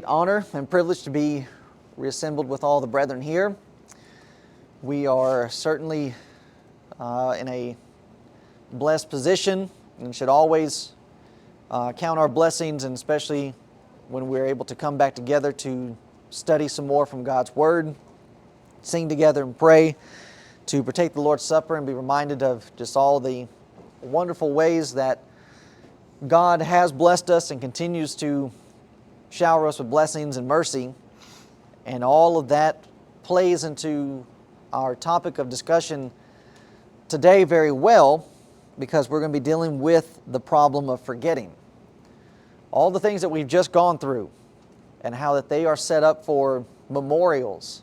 honor and privilege to be reassembled with all the brethren here. We are certainly in a blessed position and should always count our blessings, and especially when we're able to come back together to study some more from God's Word, sing together and pray, to partake the Lord's Supper and be reminded of just all the wonderful ways that God has blessed us and continues to shower us with blessings and mercy. And all of that plays into our topic of discussion today very well, because we're going to be dealing with the problem of forgetting. All the things that we've just gone through and how that they are set up for memorials,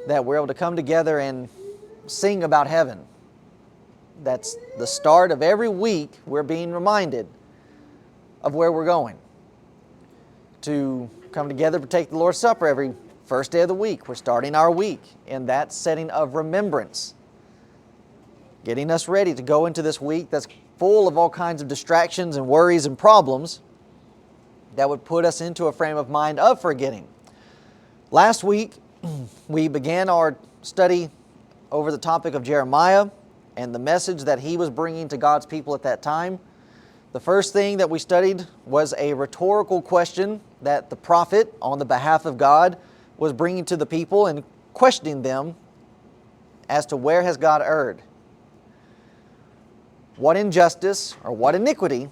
that we're able to come together and sing about heaven. That's the start of every week. We're being reminded of where we're going. To come together to take the Lord's Supper every first day of the week. We're starting our week in that setting of remembrance, getting us ready to go into this week that's full of all kinds of distractions and worries and problems that would put us into a frame of mind of forgetting. Last week, we began our study over the topic of Jeremiah and the message that he was bringing to God's people at that time. The first thing that we studied was a rhetorical question that the prophet, on the behalf of God, was bringing to the people and questioning them as to where has God erred? What injustice or what iniquity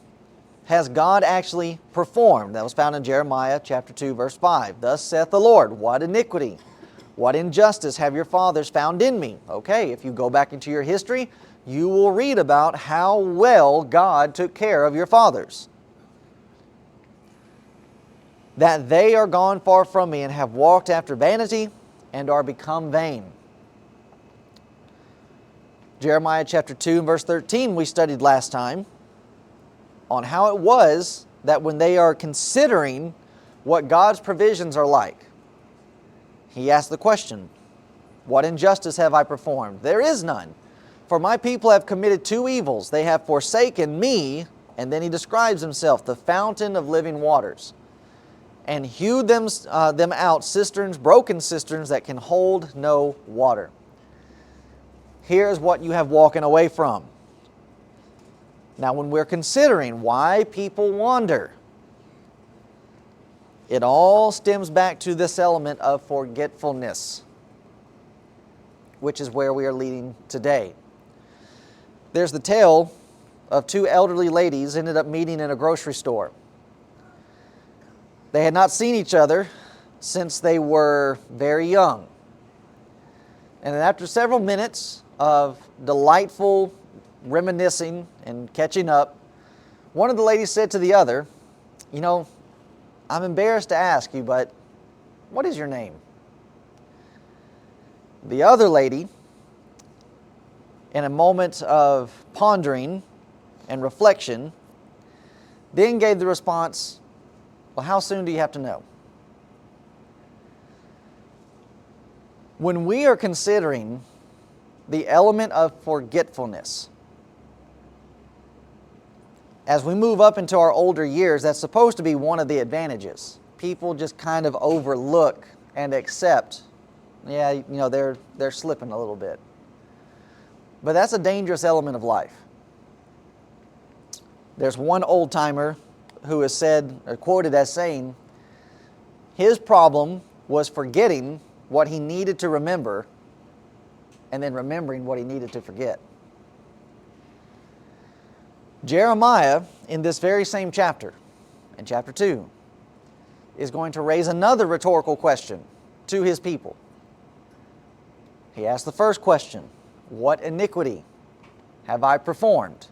has God actually performed? That was found in Jeremiah chapter 2, verse 5. Thus saith the Lord, what iniquity, what injustice have your fathers found in me? Okay, if you go back into your history, you will read about how well God took care of your fathers. That they are gone far from me and have walked after vanity and are become vain. Jeremiah chapter 2 and verse 13 we studied last time on how it was that when they are considering what God's provisions are like, he asked the question, what injustice have I performed? There is none. For my people have committed two evils. They have forsaken me, and then he describes himself, the fountain of living waters, and hewed them out cisterns, broken cisterns that can hold no water. Here's what you have walking away from. Now, when we're considering why people wander, it all stems back to this element of forgetfulness, which is where we are leading today. There's the tale of two elderly ladies ended up meeting in a grocery store. They had not seen each other since they were very young. And after several minutes of delightful reminiscing and catching up, one of the ladies said to the other, you know, I'm embarrassed to ask you, but what is your name? The other lady, in a moment of pondering and reflection, then gave the response, well, how soon do you have to know? When we are considering the element of forgetfulness, as we move up into our older years, that's supposed to be one of the advantages. People just kind of overlook and accept, yeah, you know, they're slipping a little bit. But that's a dangerous element of life. There's one old-timer who is said, or quoted as saying, his problem was forgetting what he needed to remember and then remembering what he needed to forget. Jeremiah, in this very same chapter, in chapter 2, is going to raise another rhetorical question to his people. He asks the first question, what iniquity have I performed?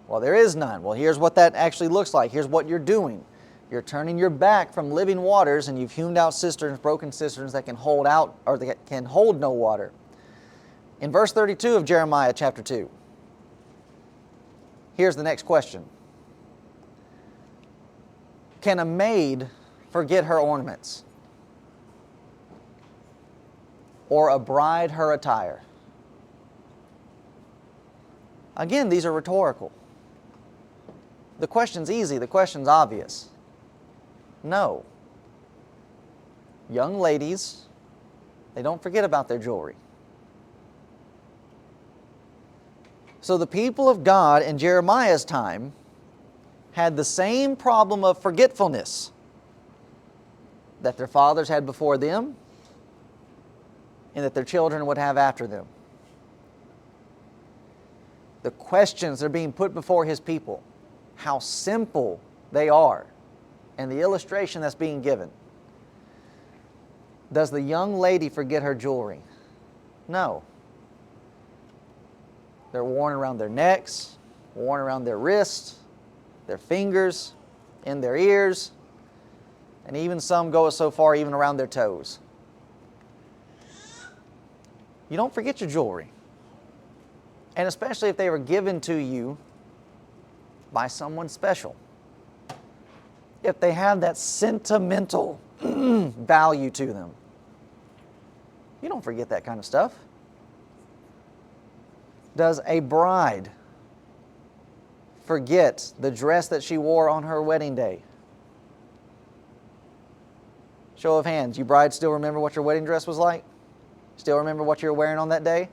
Well, there is none. Well, here's what that actually looks like. Here's what you're doing. You're turning your back from living waters, and you've hewn out cisterns, broken cisterns that can hold out, or that can hold no water. In verse 32 of Jeremiah chapter 2, here's the next question. Can a maid forget her ornaments? Or a bride her attire? Again, these are rhetorical. The question's easy. The question's obvious. No. young ladies, they don't forget about their jewelry. So the people of God in Jeremiah's time had the same problem of forgetfulness that their fathers had before them and that their children would have after them. The questions that are being put before His people, how simple they are, and the illustration that's being given. Does the young lady forget her jewelry? No. They're worn around their necks, worn around their wrists, their fingers, in their ears, and even some go so far even around their toes. You don't forget your jewelry. And especially if they were given to you by someone special. If they have that sentimental value to them. You don't forget that kind of stuff. Does a bride forget the dress that she wore on her wedding day? Show of hands, you brides still remember what your wedding dress was like? Still remember what you were wearing on that day?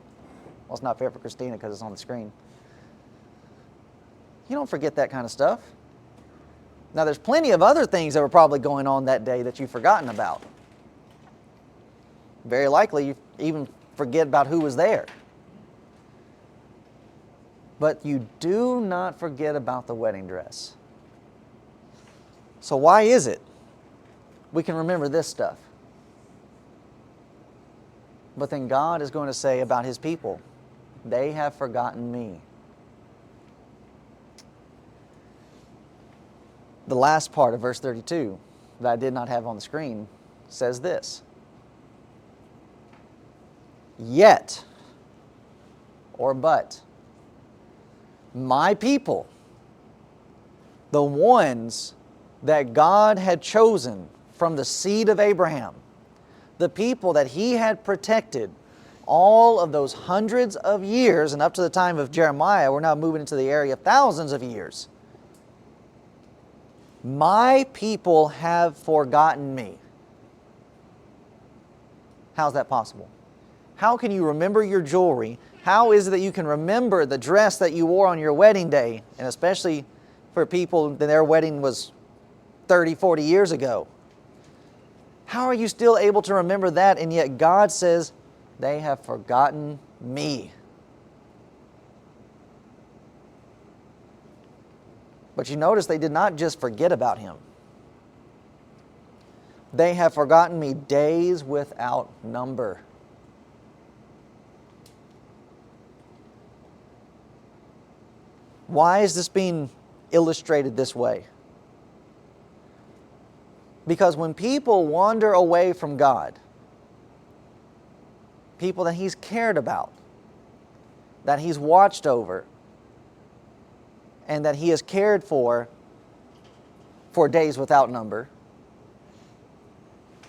Well, it's not fair for Christina because it's on the screen. You don't forget that kind of stuff. Now, there's plenty of other things that were probably going on that day that you've forgotten about. Very likely you even forget about who was there. But you do not forget about the wedding dress. So why is it we can remember this stuff? But then God is going to say about His people, they have forgotten me. The last part of verse 32 that I did not have on the screen says this. Yet, or but, my people, the ones that God had chosen from the seed of Abraham, the people that He had protected all of those hundreds of years, and up to the time of Jeremiah, we're now moving into the area of thousands of years. My people have forgotten me. How's that possible? How can you remember your jewelry? How is it that you can remember the dress that you wore on your wedding day? And especially for people that their wedding was 30, 40 years ago. How are you still able to remember that? And yet God says, they have forgotten me. But you notice they did not just forget about Him. They have forgotten me days without number. Why is this being illustrated this way? Because when people wander away from God, people that He's cared about, that He's watched over, and that He has cared for days without number,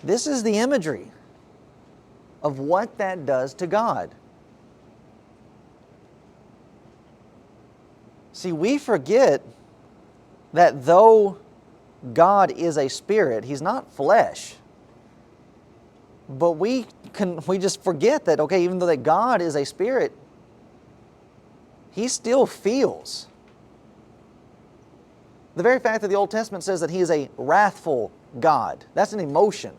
this is the imagery of what that does to God. See, we forget that though God is a spirit, He's not flesh. But we just forget that, okay, even though that God is a spirit, He still feels. The very fact that the Old Testament says that He is a wrathful God, that's an emotion.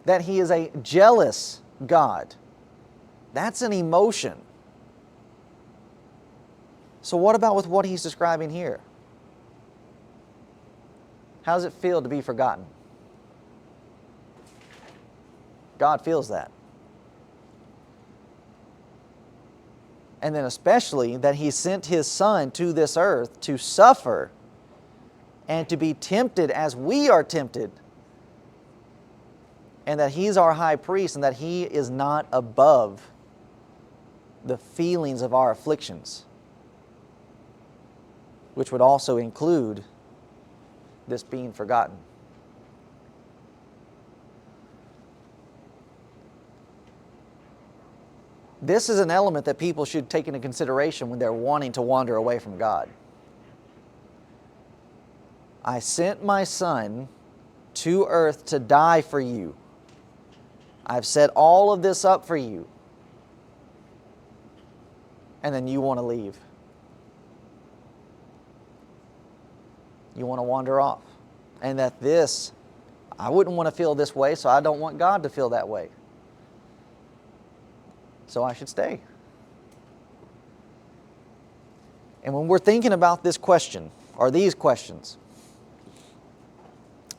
That He is a jealous God, that's an emotion. So what about with what He's describing here? How does it feel to be forgotten? God feels that. And then especially that He sent His Son to this earth to suffer and to be tempted as we are tempted. And that He's our high priest and that He is not above the feelings of our afflictions, which would also include this being forgotten. This is an element that people should take into consideration when they're wanting to wander away from God. I sent my Son to earth to die for you. I've set all of this up for you. And then you want to leave. You want to wander off. And that this, I wouldn't want to feel this way, so I don't want God to feel that way. So I should stay. And when we're thinking about this question, or these questions,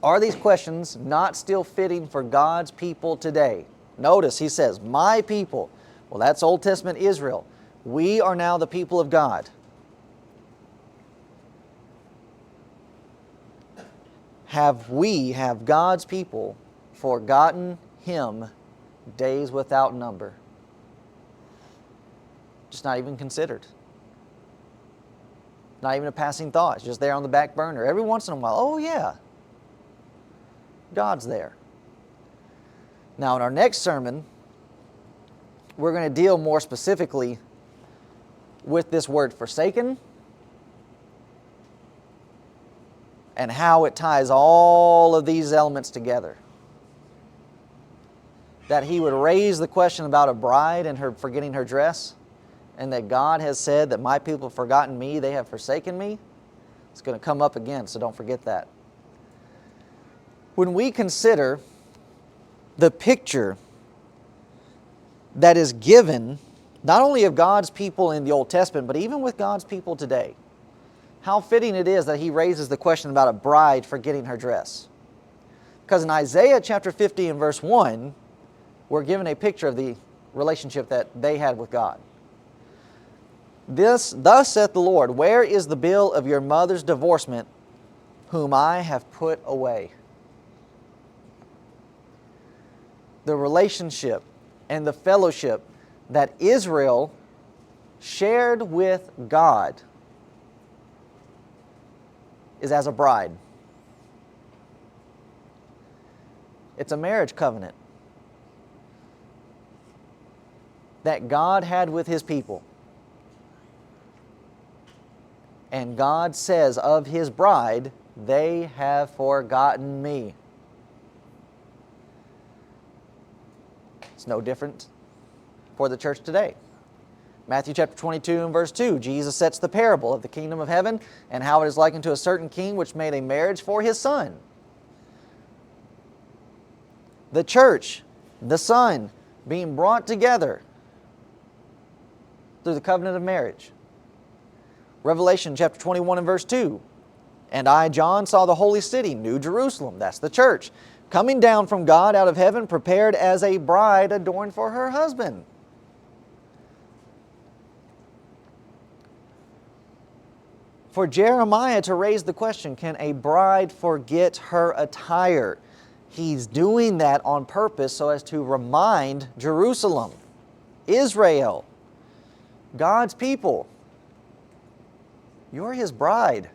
are these questions not still fitting for God's people today? Notice he says, my people. Well, that's Old Testament Israel. We are now the people of God. Have God's people forgotten Him days without number? Just not even considered. Not even a passing thought. It's just there on the back burner. Every once in a while, oh yeah, God's there. Now in our next sermon, we're going to deal more specifically with this word forsaken and how it ties all of these elements together. That He would raise the question about a bride and her forgetting her dress, and that God has said that my people have forgotten me, they have forsaken me. It's going to come up again, so don't forget that. When we consider the picture that is given, not only of God's people in the Old Testament, but even with God's people today, how fitting it is that He raises the question about a bride forgetting her dress. Because in Isaiah chapter 50 and verse 1, we're given a picture of the relationship that they had with God. Thus saith the Lord, where is the bill of your mother's divorcement, whom I have put away? The relationship and the fellowship that Israel shared with God is as a bride. It's a marriage covenant that God had with His people. And God says of His bride, they have forgotten me. It's no different for the church today. Matthew chapter 22 and verse 2, Jesus sets the parable of the kingdom of heaven and how it is likened to a certain king which made a marriage for his son. The church, the son, being brought together through the covenant of marriage. Revelation chapter 21 and verse 2, and I, John, saw the holy city, New Jerusalem, that's the church, coming down from God out of heaven, prepared as a bride adorned for her husband. For Jeremiah to raise the question, can a bride forget her attire? He's doing that on purpose so as to remind Jerusalem, Israel, God's people, you're His bride.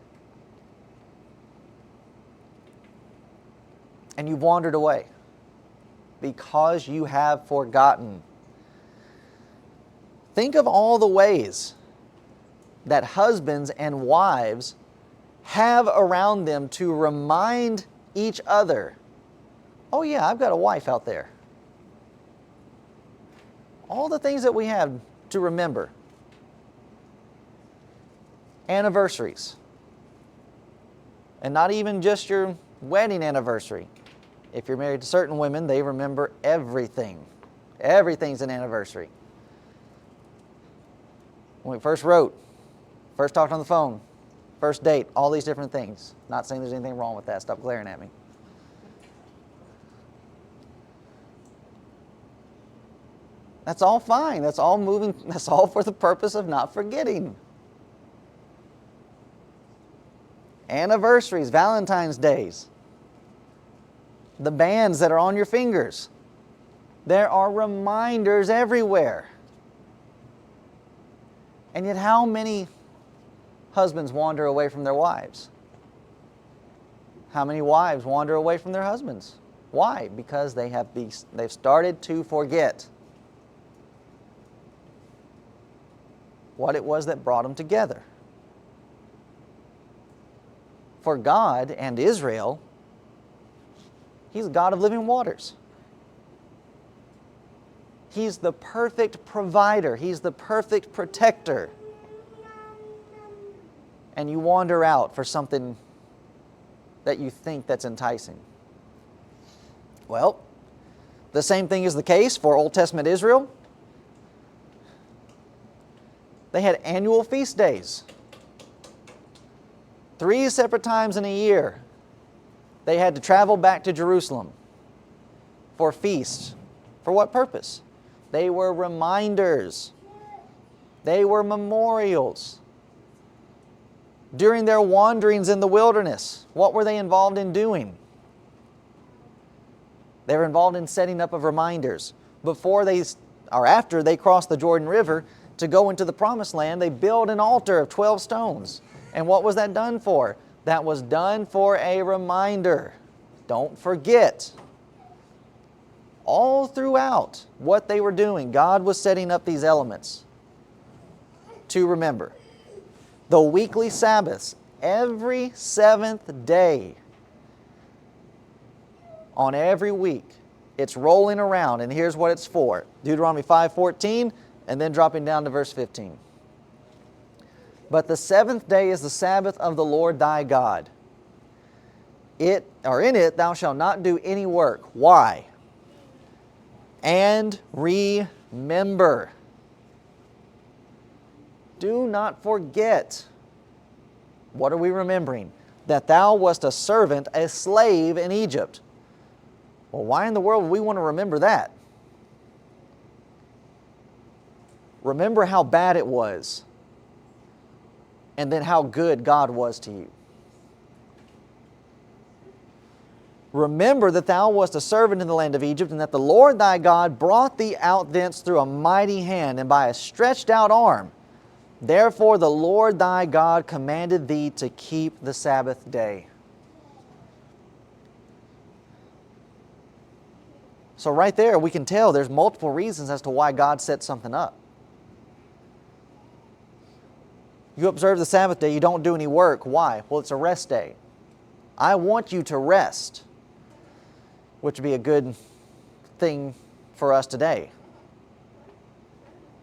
And you've wandered away because you have forgotten. Think of all the ways that husbands and wives have around them to remind each other, oh yeah, I've got a wife out there. All the things that we have to remember. Anniversaries. And not even just your wedding anniversary. If you're married to certain women, they remember everything. Everything's an anniversary. When we first wrote, first talked on the phone, first date, all these different things. Not saying there's anything wrong with that. Stop glaring at me. That's all fine. That's all moving. That's all for the purpose of not forgetting. Anniversaries, Valentine's Days, the bands that are on your fingers. There are reminders everywhere. And yet how many husbands wander away from their wives? How many wives wander away from their husbands? Why? Because they've started to forget what it was that brought them together. For God and Israel, He's God of living waters. He's the perfect provider. He's the perfect protector. And you wander out for something that you think that's enticing. Well, the same thing is the case for Old Testament Israel. They had annual feast days. 3 separate times in a year, they had to travel back to Jerusalem for feasts. For what purpose? They were reminders. They were memorials. During their wanderings in the wilderness, what were they involved in doing? They were involved in setting up of reminders. Before they, or after they crossed the Jordan River to go into the Promised Land, they built an altar of 12 stones. And what was that done for? That was done for a reminder. Don't forget. All throughout what they were doing, God was setting up these elements to remember. The weekly Sabbaths, every 7th day on every week, it's rolling around, and here's what it's for. Deuteronomy 5:14, and then dropping down to verse 15. But the 7th day is the Sabbath of the Lord thy God. In it thou shalt not do any work. Why? And remember. Do not forget. What are we remembering? That thou wast a servant, a slave in Egypt. Well, why in the world would we want to remember that? Remember how bad it was, and then how good God was to you. Remember that thou wast a servant in the land of Egypt, and that the Lord thy God brought thee out thence through a mighty hand and by a stretched out arm. Therefore the Lord thy God commanded thee to keep the Sabbath day. So right there we can tell there's multiple reasons as to why God set something up. You observe the Sabbath day, you don't do any work. Why? Well, it's a rest day. I want you to rest, which would be a good thing for us today.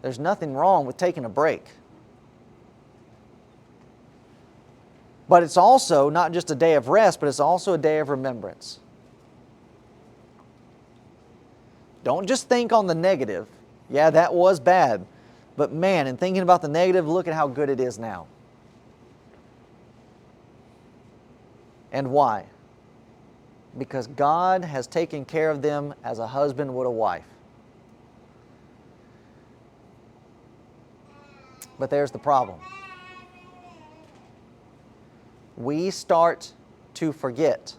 There's nothing wrong with taking a break. But it's also not just a day of rest, but it's also a day of remembrance. Don't just think on the negative. Yeah, that was bad. But man, in thinking about the negative, look at how good it is now. And why? Because God has taken care of them as a husband would a wife. But there's the problem. We start to forget.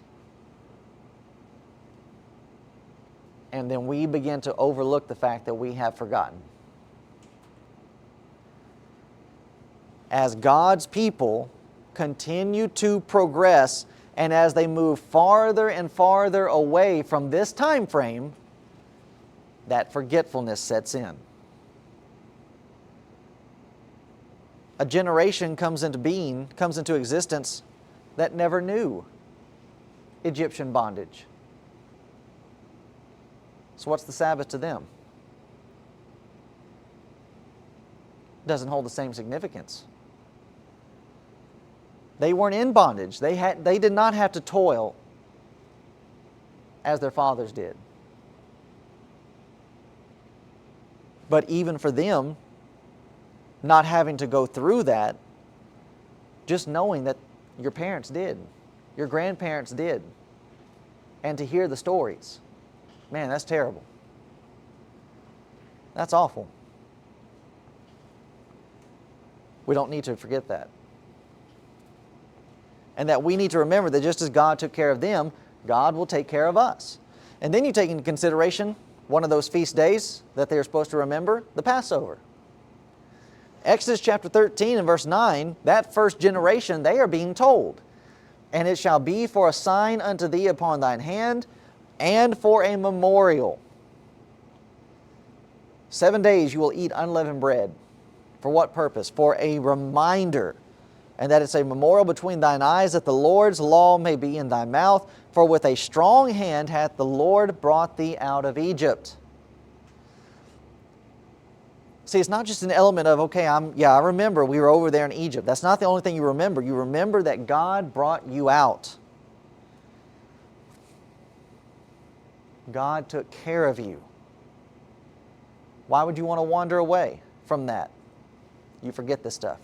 And then we begin to overlook the fact that we have forgotten. As God's people continue to progress, and as they move farther and farther away from this time frame, that forgetfulness sets in. A generation comes into existence that never knew Egyptian bondage. So what's the Sabbath to them? Doesn't hold the same significance. They weren't in bondage. They did not have to toil as their fathers did. But even for them, not having to go through that, just knowing that your parents did, your grandparents did, and to hear the stories, man, that's terrible. That's awful. We don't need to forget that. And that we need to remember that just as God took care of them, God will take care of us. And then you take into consideration one of those feast days that they are supposed to remember, the Passover. Exodus chapter 13 and verse 9, that first generation, they are being told, "And it shall be for a sign unto thee upon thine hand, and for a memorial. 7 days you will eat unleavened bread." For what purpose? For a reminder. And that it's a memorial between thine eyes, that the Lord's law may be in thy mouth. For with a strong hand hath the Lord brought thee out of Egypt. See, it's not just an element of, okay, I remember we were over there in Egypt. That's not the only thing you remember. You remember that God brought you out. God took care of you. Why would you want to wander away from that? You forget this stuff.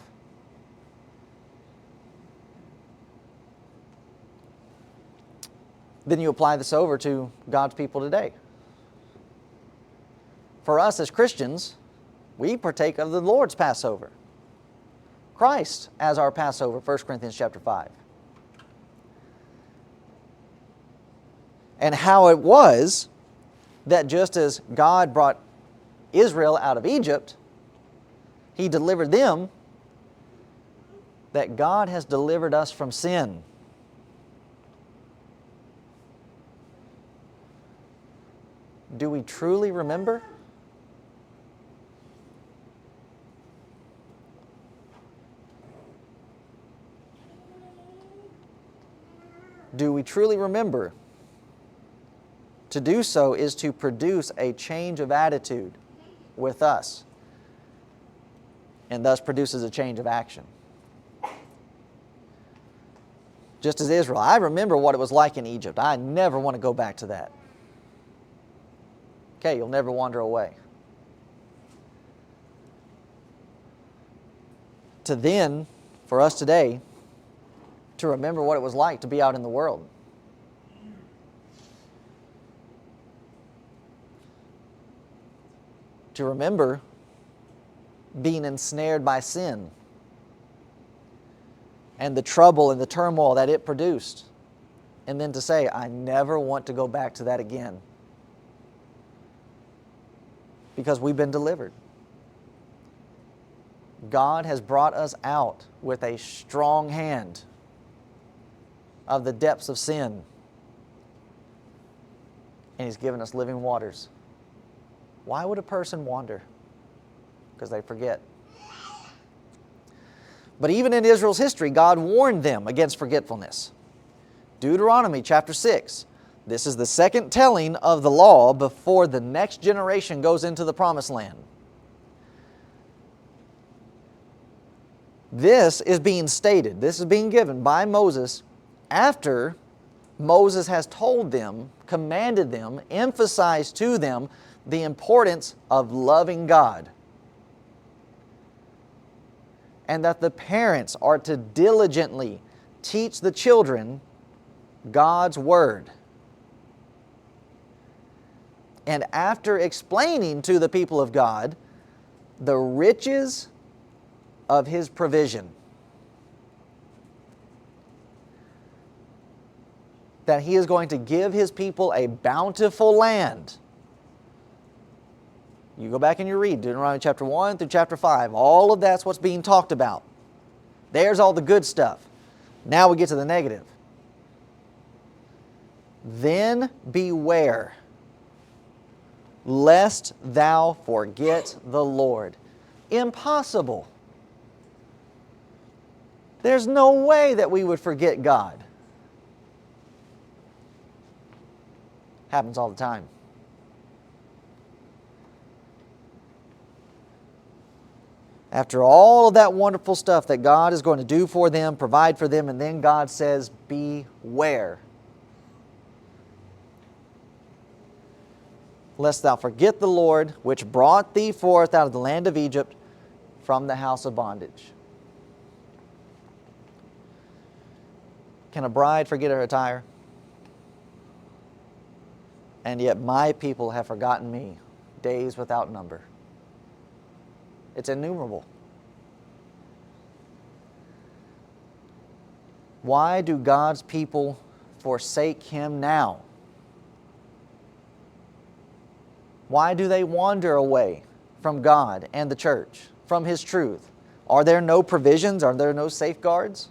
Then you apply this over to God's people today. For us as Christians, we partake of the Lord's Passover. Christ as our Passover, 1 Corinthians chapter 5. And how it was that just as God brought Israel out of Egypt, He delivered them, that God has delivered us from sin. Do we truly remember? Do we truly remember? To do so is to produce a change of attitude with us, and thus produces a change of action. Just as Israel, I remember what it was like in Egypt. I never want to go back to that. Okay, you'll never wander away. To then, for us today, to remember what it was like to be out in the world. To remember being ensnared by sin and the trouble and the turmoil that it produced. And then to say, I never want to go back to that again. Because we've been delivered. God has brought us out with a strong hand of the depths of sin. And He's given us living waters. Why would a person wander? Because they forget. But even in Israel's history, God warned them against forgetfulness. Deuteronomy chapter 6. This is the second telling of the law before the next generation goes into the promised land. This is being stated, this is being given by Moses after Moses has told them, commanded them, emphasized to them the importance of loving God. And that the parents are to diligently teach the children God's Word. And after explaining to the people of God the riches of His provision, that He is going to give His people a bountiful land. You go back and you read Deuteronomy chapter 1 through chapter 5. All of that's what's being talked about. There's all the good stuff. Now we get to the negative. Then beware, lest thou forget the Lord. Impossible. There's no way that we would forget God. Happens all the time. After all of that wonderful stuff that God is going to do for them, provide for them, and then God says, beware. Lest thou forget the Lord, which brought thee forth out of the land of Egypt from the house of bondage. Can a bride forget her attire? And yet my people have forgotten me, days without number. It's innumerable. Why do God's people forsake Him now? Why do they wander away from God and the church, from His truth? Are there no provisions? Are there no safeguards?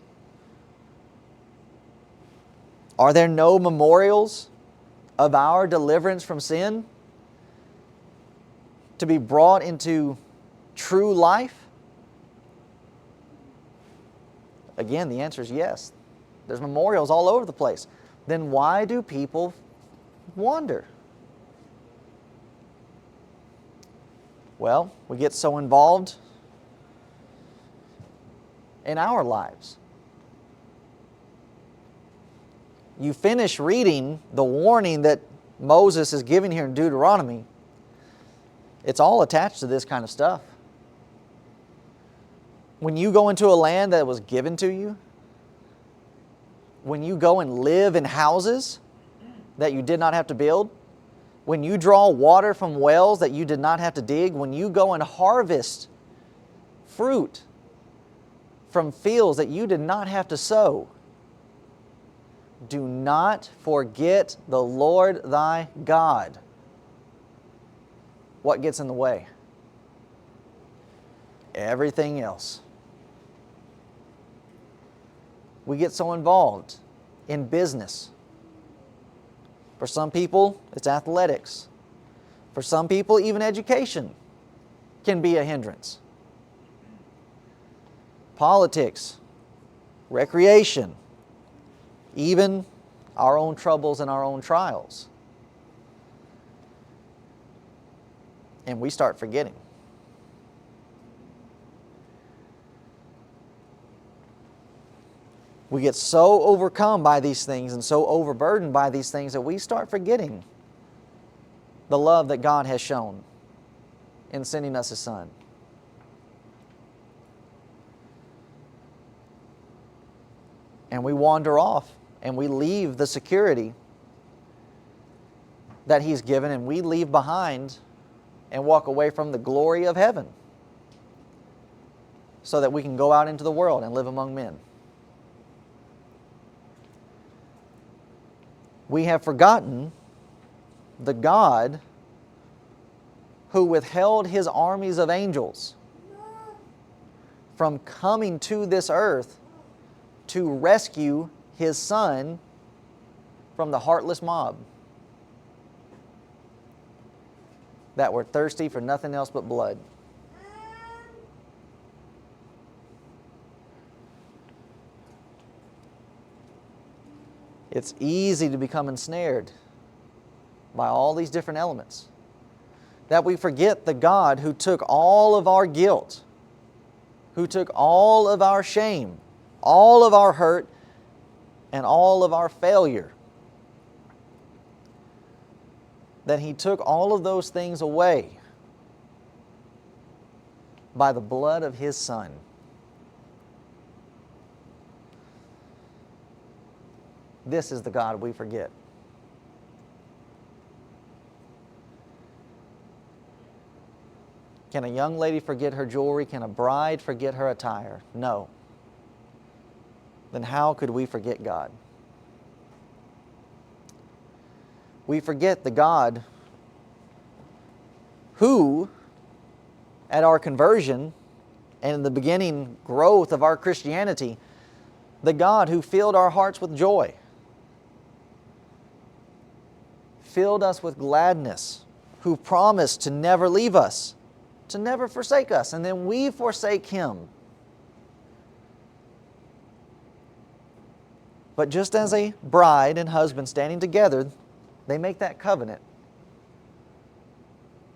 Are there no memorials of our deliverance from sin to be brought into true life? Again, the answer is yes. There's memorials all over the place. then why do people wander? Well, we get so involved in our lives. You finish reading the warning that Moses is giving here in Deuteronomy, it's all attached to this kind of stuff. When you go into a land that was given to you, when you go and live in houses that you did not have to build, when you draw water from wells that you did not have to dig, when you go and harvest fruit from fields that you did not have to sow, do not forget the Lord thy God. What gets in the way? Everything else. We get so involved in business. For some people, it's athletics. For some people, even education can be a hindrance. Politics, recreation, even our own troubles and our own trials. And we start forgetting. We get so overcome by these things and so overburdened by these things that we start forgetting the love that God has shown in sending us His Son. And we wander off and we leave the security that He's given, and we leave behind and walk away from the glory of heaven so that we can go out into the world and live among men. We have forgotten the God who withheld His armies of angels from coming to this earth to rescue His Son from the heartless mob that were thirsty for nothing else but blood. It's easy to become ensnared by all these different elements, that we forget the God who took all of our guilt, who took all of our shame, all of our hurt, and all of our failure. That He took all of those things away by the blood of His Son. This is the God we forget. Can a young lady forget her jewelry? Can a bride forget her attire? No. Then how could we forget God? We forget the God who, at our conversion and in the beginning growth of our Christianity, the God who filled our hearts with joy, filled us with gladness, who promised to never leave us, to never forsake us, and then we forsake Him. But just as a bride and husband standing together, they make that covenant.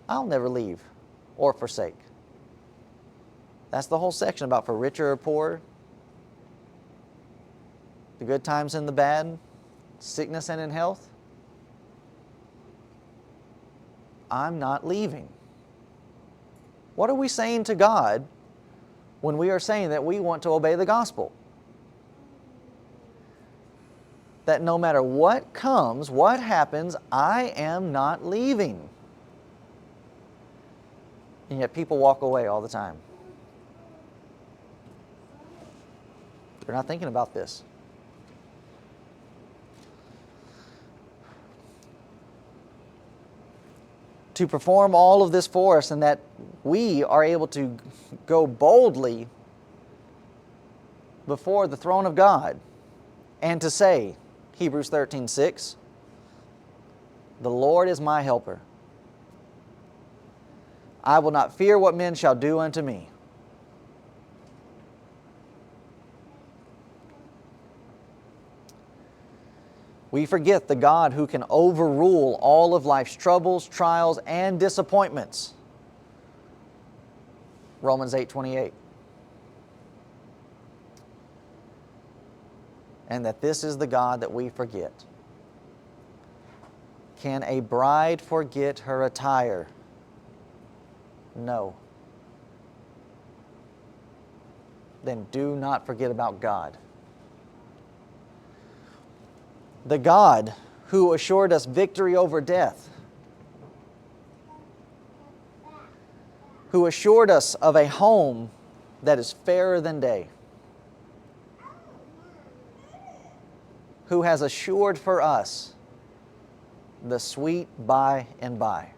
I'll never leave or forsake. That's the whole section about for richer or poorer, the good times and the bad, sickness and in health. I'm not leaving. What are we saying to God when we are saying that we want to obey the gospel? That no matter what comes, what happens, I am not leaving. And yet people walk away all the time. They're not thinking about this. To perform all of this for us, and that we are able to go boldly before the throne of God and to say, Hebrews 13:6, the Lord is my helper. I will not fear what men shall do unto me. We forget the God who can overrule all of life's troubles, trials, and disappointments. Romans 8:28. And that this is the God that we forget. Can a bride forget her attire? No. Then do not forget about God. The God who assured us victory over death, who assured us of a home that is fairer than day, who has assured for us the sweet by and by.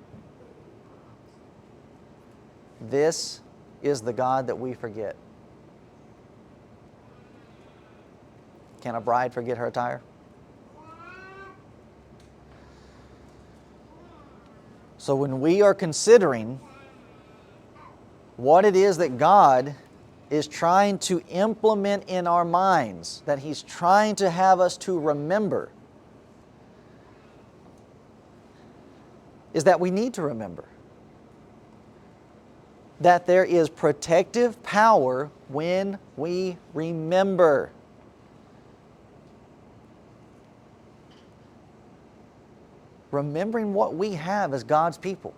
This is the God that we forget. Can a bride forget her attire? So when we are considering what it is that God is trying to implement in our minds, that He's trying to have us to remember, is that we need to remember that there is protective power when we remember. Remembering what we have as God's people.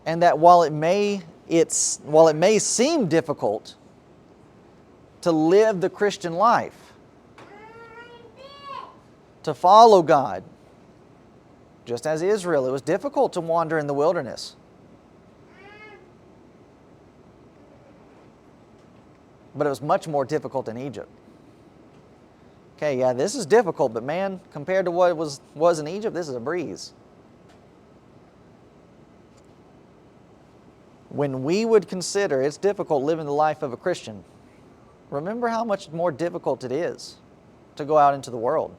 And that while it may seem difficult to live the Christian life, to follow God, just as Israel, it was difficult to wander in the wilderness. But it was much more difficult in Egypt. Okay, yeah, this is difficult, but man, compared to what it was in Egypt, this is a breeze. When we would consider it's difficult living the life of a Christian, remember how much more difficult it is to go out into the world.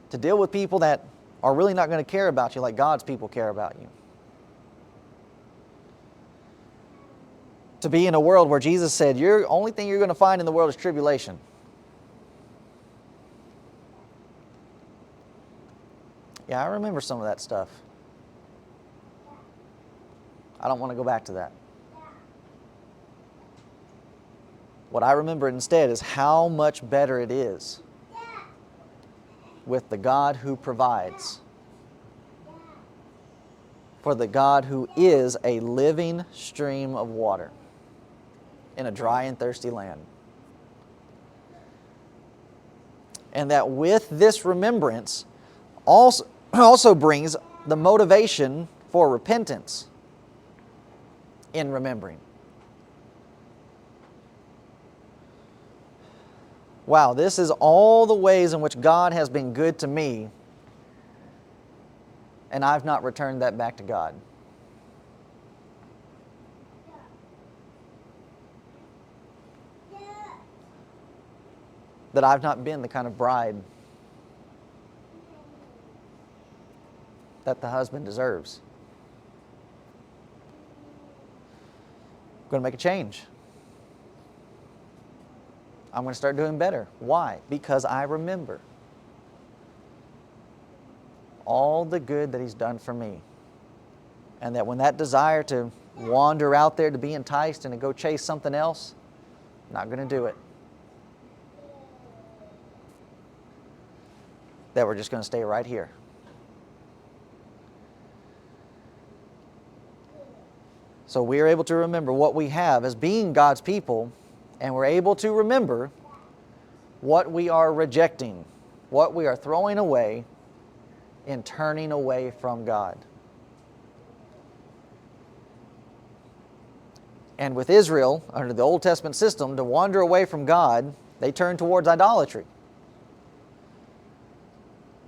To deal with people that are really not going to care about you like God's people care about you. To be in a world where Jesus said, the only thing you're going to find in the world is tribulation. Yeah, I remember some of that stuff. I don't want to go back to that. What I remember instead is how much better it is with the God who provides. For the God who is a living stream of water in a dry and thirsty land. And that with this remembrance also brings the motivation for repentance in remembering. Wow, this is all the ways in which God has been good to me, and I've not returned that back to God. That I've not been the kind of bride that the husband deserves. I'm going to make a change. I'm going to start doing better. Why? Because I remember all the good that He's done for me. And that when that desire to wander out there to be enticed and to go chase something else, I'm not going to do it. That we're just going to stay right here. So we are able to remember what we have as being God's people, and we're able to remember what we are rejecting, what we are throwing away in turning away from God. And with Israel, under the Old Testament system, to wander away from God, they turned towards idolatry.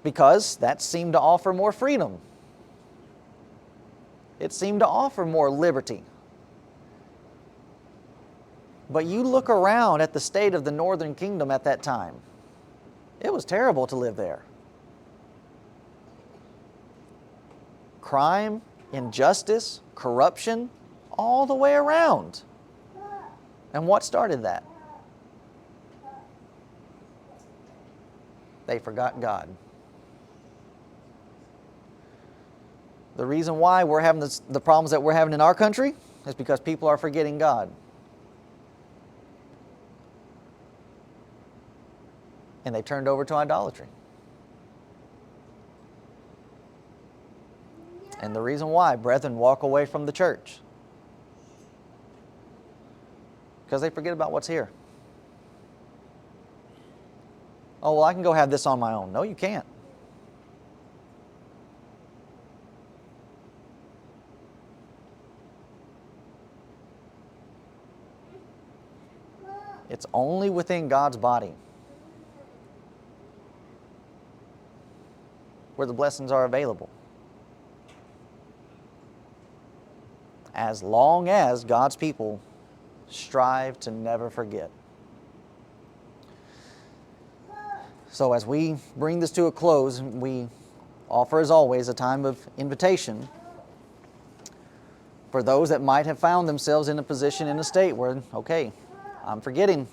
Because that seemed to offer more freedom. It seemed to offer more liberty. But you look around at the state of the northern kingdom at that time. It was terrible to live there. Crime, injustice, corruption, all the way around. And what started that? They forgot God. The reason why we're having the problems that we're having in our country is because people are forgetting God. And they turned over to idolatry. And the reason why brethren walk away from the church, because they forget about what's here. Oh, well, I can go have this on my own. No, you can't. It's only within God's body where the blessings are available. As long as God's people strive to never forget. So as we bring this to a close, we offer, as always, a time of invitation for those that might have found themselves in a position, in a state where, okay, I'm forgetting.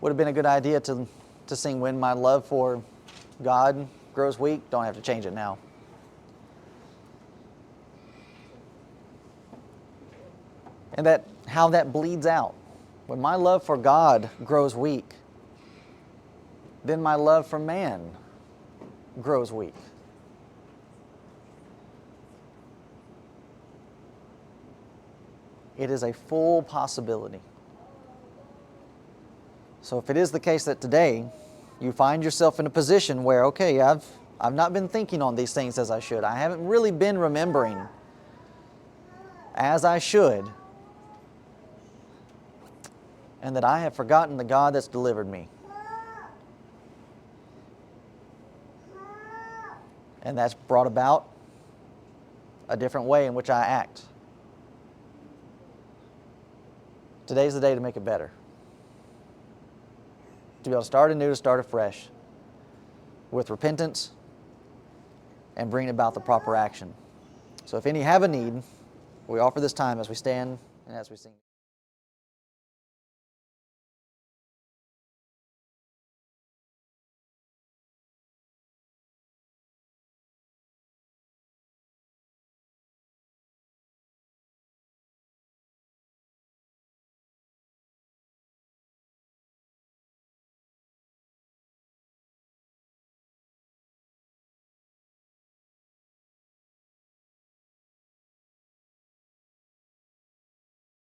Would have been a good idea to sing "When My Love for God Grows Weak." Don't have to change it now. And that how that bleeds out. When my love for God grows weak, then my love for man grows weak. It is a full possibility. So if it is the case that today you find yourself in a position where, okay, I've not been thinking on these things as I should. I haven't really been remembering as I should. And that I have forgotten the God that's delivered me. And that's brought about a different way in which I act. Today's the day to make it better. To be able to start anew, to start afresh. With repentance and bring about the proper action. So if any have a need, we offer this time as we stand and as we sing.